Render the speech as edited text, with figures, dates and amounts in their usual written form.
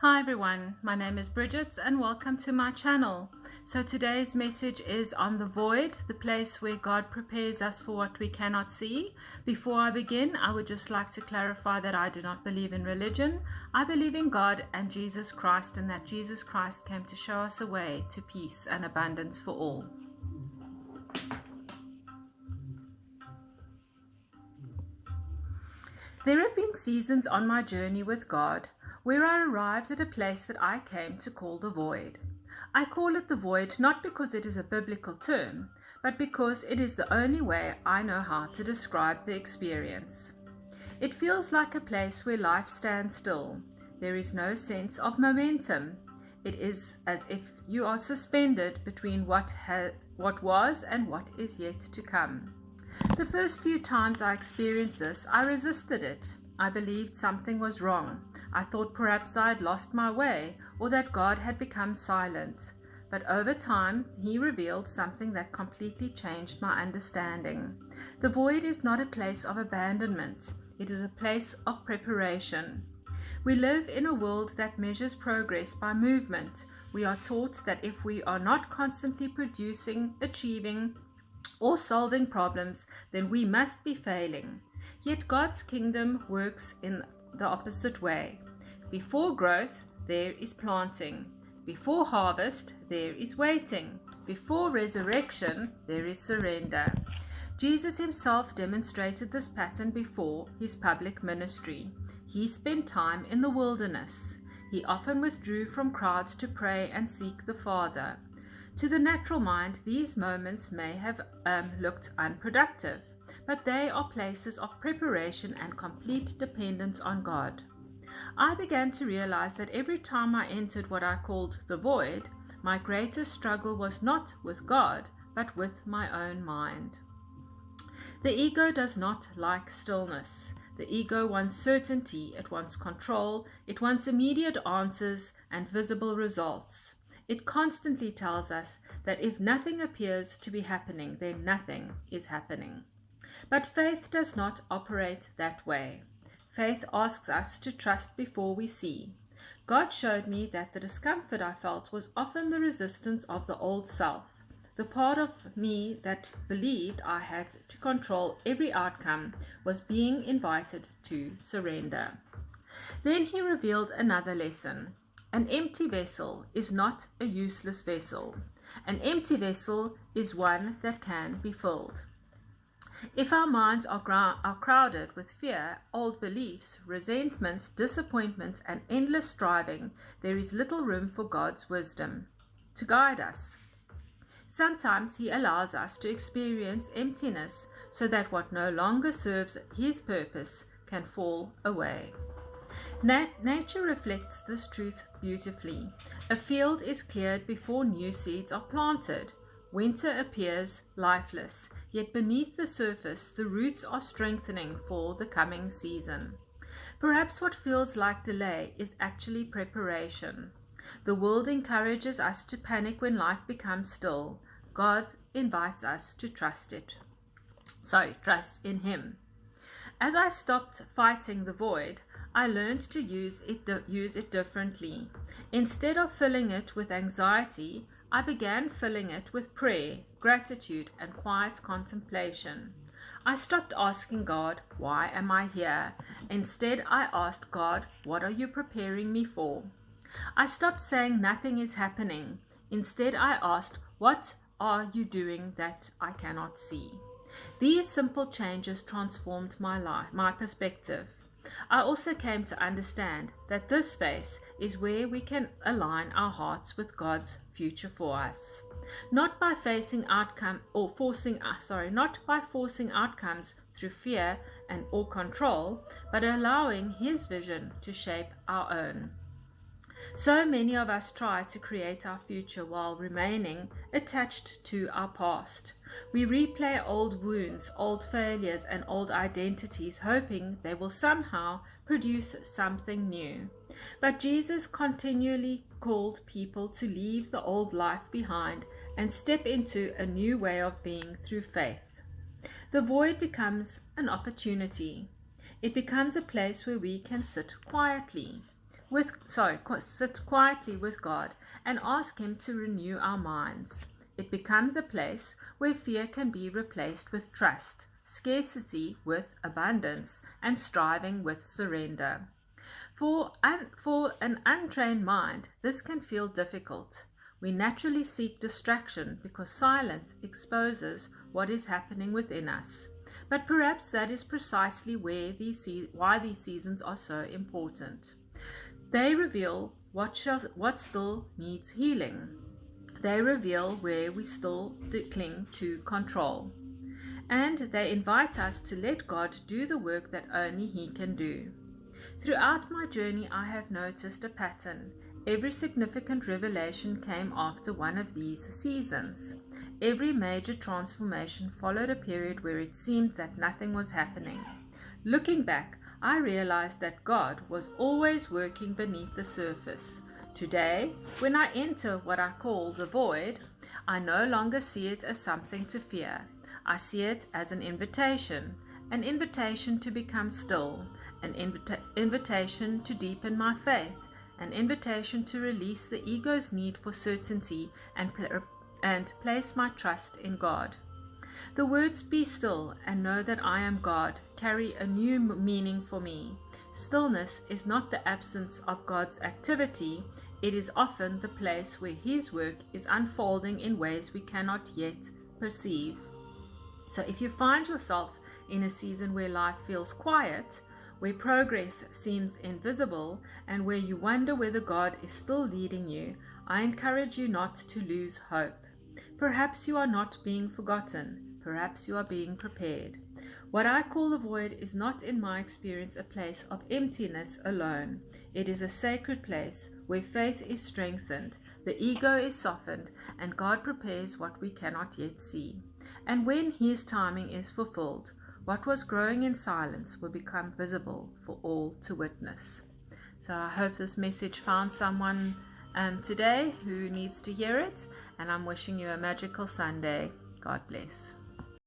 Hi everyone, my name is Bridget and welcome to my channel. So today's message is on the void, the place where God prepares us for what we cannot see. Before I begin, I would just like to clarify that I do not believe in religion. I believe in God and Jesus Christ, and that Jesus Christ came to show us a way to peace and abundance for all. There have been seasons on my journey with God where I arrived at a place that I came to call the void. I call it the void not because it is a biblical term, but because it is the only way I know how to describe the experience. It feels like a place where life stands still. There is no sense of momentum. It is as if you are suspended between what was and what is yet to come. The first few times I experienced this, I resisted it. I believed something was wrong. I thought perhaps I had lost my way, or that God had become silent. But over time, He revealed something that completely changed my understanding. The void is not a place of abandonment. It is a place of preparation. We live in a world that measures progress by movement. We are taught that if we are not constantly producing, achieving, or solving problems, then we must be failing. Yet God's kingdom works in the opposite way. Before growth, there is planting. Before harvest, there is waiting. Before resurrection, there is surrender. Jesus himself demonstrated this pattern before his public ministry. He spent time in the wilderness. He often withdrew from crowds to pray and seek the Father. To the natural mind, these moments may have looked unproductive, but they are places of preparation and complete dependence on God. I began to realize that every time I entered what I called the void, my greatest struggle was not with God, but with my own mind. The ego does not like stillness. The ego wants certainty, it wants control, it wants immediate answers and visible results. It constantly tells us that if nothing appears to be happening, then nothing is happening. But faith does not operate that way. Faith asks us to trust before we see. God showed me that the discomfort I felt was often the resistance of the old self, the part of me that believed I had to control every outcome was being invited to surrender. Then he revealed another lesson. An empty vessel is not a useless vessel. An empty vessel is one that can be filled. If our minds are crowded with fear, old beliefs, resentments, disappointments, and endless striving, there is little room for God's wisdom to guide us. Sometimes He allows us to experience emptiness so that what no longer serves His purpose can fall away. Nature reflects this truth beautifully. A field is cleared before new seeds are planted. Winter appears lifeless, yet beneath the surface the roots are strengthening for the coming season. Perhaps what feels like delay is actually preparation. The world encourages us to panic when life becomes still. God invites us to trust in Him. As I stopped fighting the void, I learned to use it differently. Instead of filling it with anxiety, I began filling it with prayer, gratitude, and quiet contemplation. I stopped asking God, "Why am I here?" Instead, I asked God, "What are you preparing me for?" I stopped saying nothing is happening. Instead, I asked, "What are you doing that I cannot see?" These simple changes transformed my life, my perspective. I also came to understand that this space is where we can align our hearts with God's future for us, not by forcing outcomes through fear or control, but allowing His vision to shape our own. So many of us try to create our future while remaining attached to our past. We replay old wounds, old failures, and old identities, hoping they will somehow produce something new. But Jesus continually called people to leave the old life behind and step into a new way of being through faith. The void becomes an opportunity. It becomes a place where we can sit quietly. sit quietly with God and ask Him to renew our minds. It becomes a place where fear can be replaced with trust, scarcity with abundance, and striving with surrender. For an untrained mind, this can feel difficult. We naturally seek distraction because silence exposes what is happening within us. But perhaps that is precisely why these seasons are so important. They reveal what still needs healing. They reveal where we still cling to control. And they invite us to let God do the work that only He can do. Throughout my journey, I have noticed a pattern. Every significant revelation came after one of these seasons. Every major transformation followed a period where it seemed that nothing was happening. Looking back, I realized that God was always working beneath the surface. Today, when I enter what I call the void, I no longer see it as something to fear. I see it as an invitation to become still, an invitation to deepen my faith, an invitation to release the ego's need for certainty and place my trust in God. The words "be still and know that I am God" carry a new meaning for me. Stillness is not the absence of God's activity, it is often the place where His work is unfolding in ways we cannot yet perceive. So if you find yourself in a season where life feels quiet, where progress seems invisible, and where you wonder whether God is still leading you, I encourage you not to lose hope. Perhaps you are not being forgotten. Perhaps you are being prepared. What I call the void is not, in my experience, a place of emptiness alone. It is a sacred place where faith is strengthened, the ego is softened, and God prepares what we cannot yet see. And when His timing is fulfilled, what was growing in silence will become visible for all to witness. So I hope this message found someone today who needs to hear it, and I'm wishing you a magical Sunday. God bless.